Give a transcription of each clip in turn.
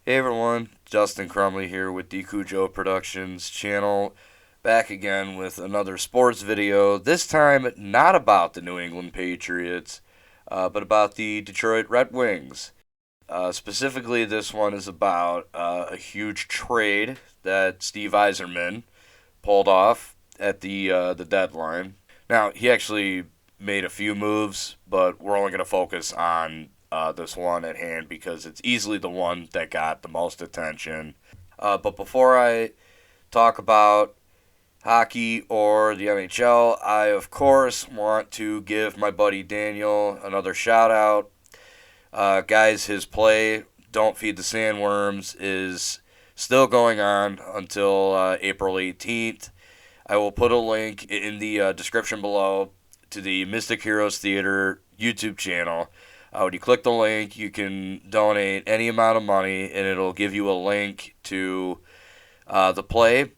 Hey everyone, Justin Crumley here with Joe Productions channel, back again with another sports video. This time, not about the New England Patriots, but about the Detroit Red Wings. Specifically, this one is about a huge trade that Steve Yzerman pulled off at the deadline. Now, he actually made a few moves, but we're only going to focus on this one at hand because it's easily the one that got the most attention. But before I talk about hockey or the NHL, I of course want to give my buddy Daniel another shout out. Guys, his play, Don't Feed the Sandworms, is still going on until April 18th. I will put a link in the description below to the Mystic Heroes Theater YouTube channel. When you click the link, you can donate any amount of money, and it'll give you a link to the play.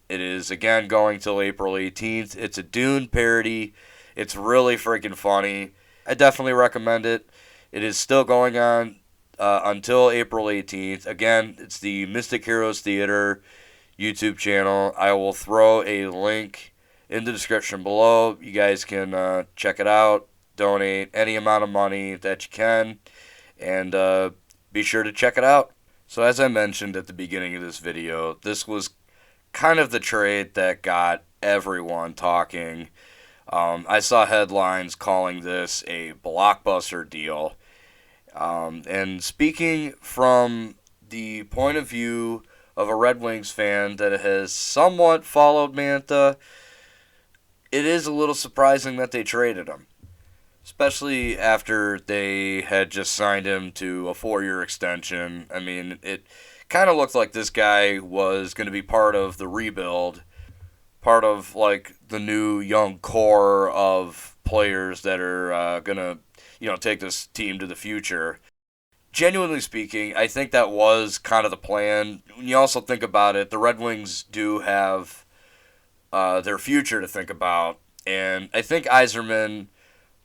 It is, again, going till April 18th. It's a Dune parody. It's really freaking funny. I definitely recommend it. It is still going on until April 18th. Again, it's the Mystic Heroes Theater YouTube channel. I will throw a link in the description below. You guys can check it out, donate any amount of money that you can, and be sure to check it out. So as I mentioned at the beginning of this video, this was kind of the trade that got everyone talking. I saw headlines calling this a blockbuster deal. And speaking from the point of view of a Red Wings fan that has somewhat followed Mantha, it is a little surprising that they traded him. Especially after they had just signed him to a 4-year extension. I mean, it kind of looked like this guy was going to be part of the rebuild, part of like the new young core of players that are going to, take this team to the future. Genuinely speaking, I think that was kind of the plan. When you also think about it, the Red Wings do have their future to think about, and I think Yzerman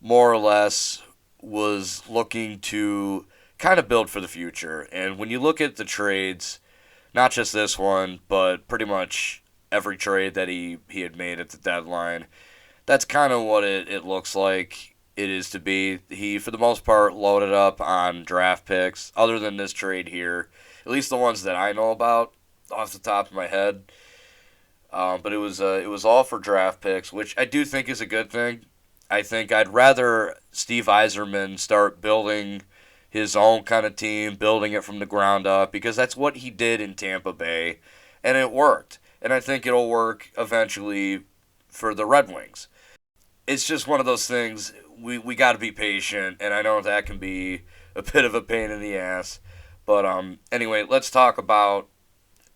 more or less was looking to kind of build for the future. And when you look at the trades, not just this one, but pretty much every trade that he had made at the deadline, that's kind of what it looks like it is to be. He, for the most part, loaded up on draft picks, other than this trade here, at least the ones that I know about off the top of my head. But it was all for draft picks, which I do think is a good thing. I think I'd rather Steve Yzerman start building his own kind of team, building it from the ground up, because that's what he did in Tampa Bay, and it worked. And I think it'll work eventually for the Red Wings. It's just one of those things, we got to be patient, and I know that can be a bit of a pain in the ass. But anyway, let's talk about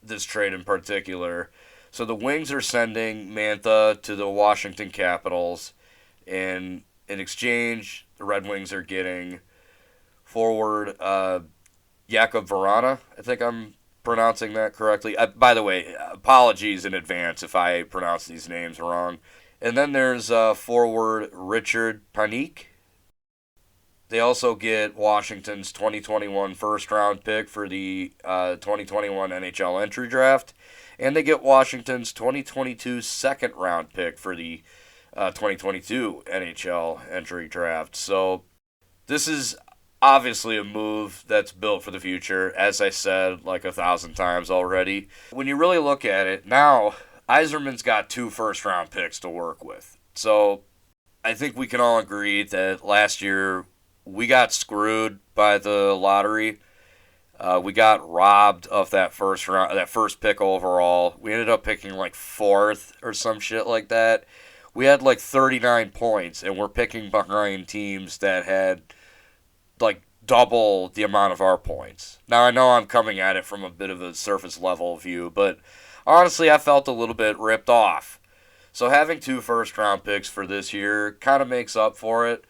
this trade in particular. So the Wings are sending Mantha to the Washington Capitals. And in exchange, the Red Wings are getting forward Jakub Vrana. I think I'm pronouncing that correctly. By the way, apologies in advance if I pronounce these names wrong. And then there's forward Richard Panik. They also get Washington's 2021 first-round pick for the 2021 NHL entry draft. And they get Washington's 2022 second-round pick for the 2022 NHL entry draft. So this is obviously a move that's built for the future, as I said like 1,000 times already. When you really look at it, now Yzerman's got 2 first-round picks to work with. So I think we can all agree that last year we got screwed by the lottery. We got robbed of that first pick overall. We ended up picking like 4th or some shit like that. We had like 39 points, and we're picking behind teams that had like double the amount of our points. Now, I know I'm coming at it from a bit of a surface level view, but honestly, I felt a little bit ripped off. So having 2 first-round picks for this year kind of makes up for it.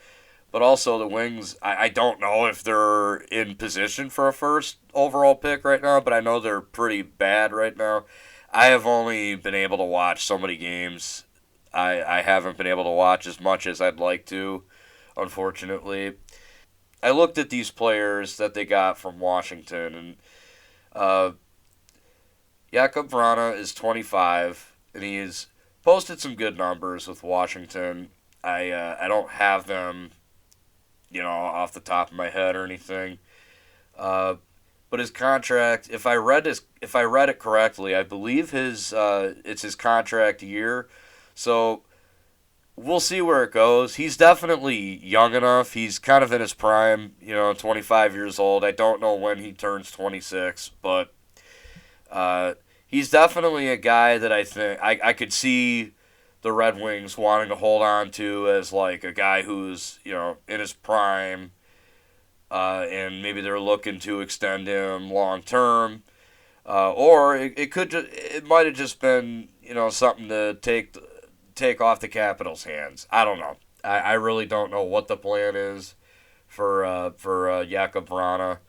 But also the Wings, I don't know if they're in position for a first overall pick right now, but I know they're pretty bad right now. I have only been able to watch so many games. I haven't been able to watch as much as I'd like to, unfortunately. I looked at these players that they got from Washington, and Uh, Jakub Vrana is 25, and he has posted some good numbers with Washington. I don't have them, off the top of my head or anything. Uh, but his contract, if I read it correctly, I believe his it's his contract year. So we'll see where it goes. He's definitely young enough. He's kind of in his prime, 25 years old. I don't know when he turns 26, but uh, he's definitely a guy that I think I could see the Red Wings wanting to hold on to as like a guy who's, in his prime, and maybe they're looking to extend him long term. Or it might have just been something to take off the Capitals' hands. I don't know. I really don't know what the plan is for Jakub Vrana.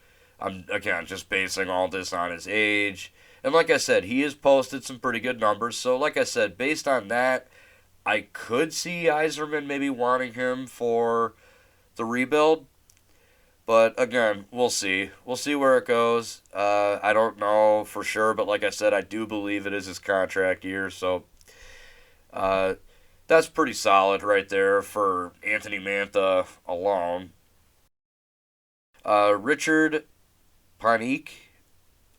I'm again just basing all this on his age, and like I said, he has posted some pretty good numbers. So like I said, based on that, I could see Yzerman maybe wanting him for the rebuild. But again, we'll see. We'll see where it goes. I don't know for sure, but like I said, I do believe it is his contract year. So uh, that's pretty solid right there for Anthony Mantha alone. Richard Panik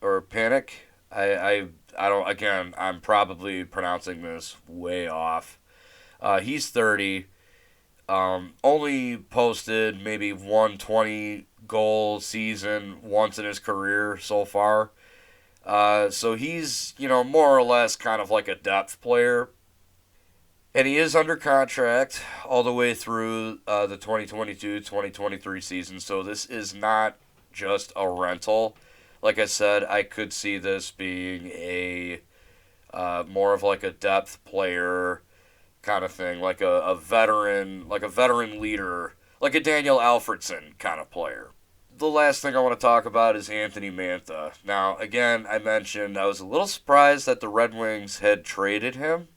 or Panic. I don't. Again, I'm probably pronouncing this way off. He's 30. Only posted maybe 120 goal season once in his career so far. So he's, more or less kind of like a depth player. And he is under contract all the way through the 2022-2023 season. So this is not just a rental. Like I said, I could see this being a more of like a depth player kind of thing, like a veteran leader, like a Daniel Alfredson kind of player. The last thing I want to talk about is Anthony Mantha. Now, again, I mentioned I was a little surprised that the Red Wings had traded him.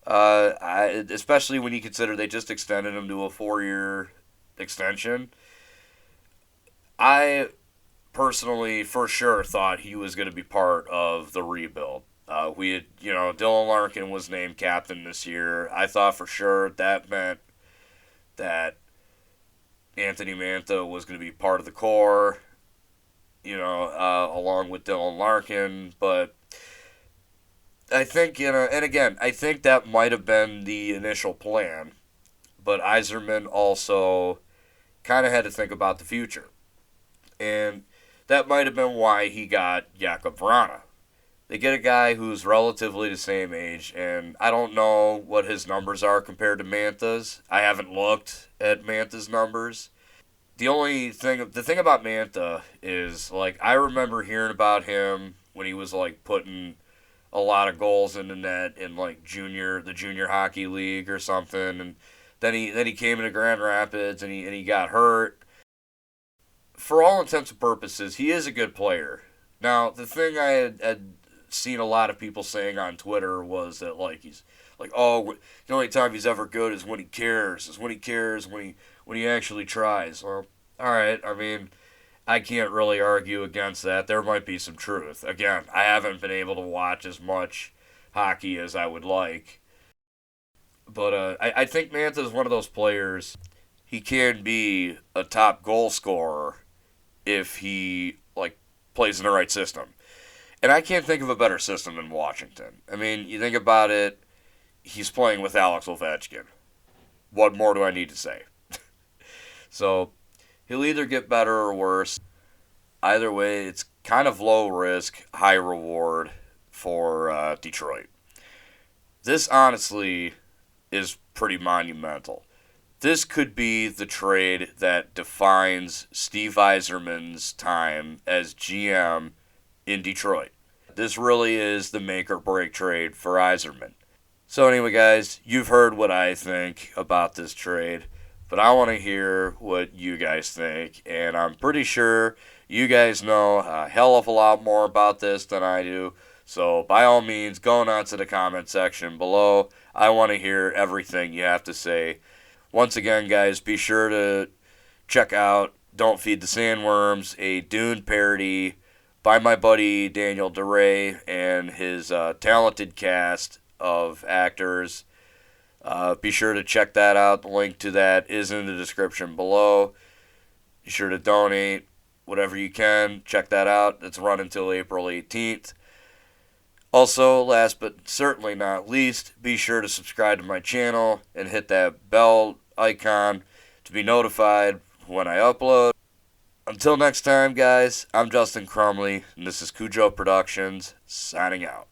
Especially when you consider they just extended him to a 4-year extension. I personally, for sure, thought he was going to be part of the rebuild. We had, Dylan Larkin was named captain this year. I thought for sure that meant that Anthony Mantha was going to be part of the core, along with Dylan Larkin. But I think, and again, I think that might have been the initial plan. But Yzerman also kind of had to think about the future. And that might have been why he got Jakub Vrana. They get a guy who's relatively the same age, and I don't know what his numbers are compared to Mantha's. I haven't looked at Mantha's numbers. The thing about Mantha is, like, I remember hearing about him when he was, like, putting a lot of goals in the net in, like, the junior hockey league or something, and then he came into Grand Rapids and he got hurt. For all intents and purposes, he is a good player. Now, the thing I had seen a lot of people saying on Twitter was that like he's like, oh, the only time he's ever good is when he cares. When he actually tries. Well, all right. I mean, I can't really argue against that. There might be some truth. Again, I haven't been able to watch as much hockey as I would like, but I think Mantha is one of those players. He can be a top goal scorer if he like plays in the right system. And I can't think of a better system than Washington. I mean, you think about it, he's playing with Alex Ovechkin. What more do I need to say? So, he'll either get better or worse. Either way, it's kind of low risk, high reward for Detroit. This honestly is pretty monumental. This could be the trade that defines Steve Yzerman's time as GM in Detroit. This really is the make or break trade for Yzerman. So anyway, guys, you've heard what I think about this trade, but I want to hear what you guys think, and I'm pretty sure you guys know a hell of a lot more about this than I do. So by all means, go on to the comment section below. I want to hear everything you have to say. Once again, guys, be sure to check out Don't Feed the Sandworms, a Dune parody by my buddy Daniel DeRay and his talented cast of actors. Be sure to check that out. The link to that is in the description below. Be sure to donate whatever you can. Check that out. It's run until April 18th. Also, last but certainly not least, be sure to subscribe to my channel and hit that bell icon to be notified when I upload. Until next time, guys, I'm Justin Crumley, and this is Cujo Productions, signing out.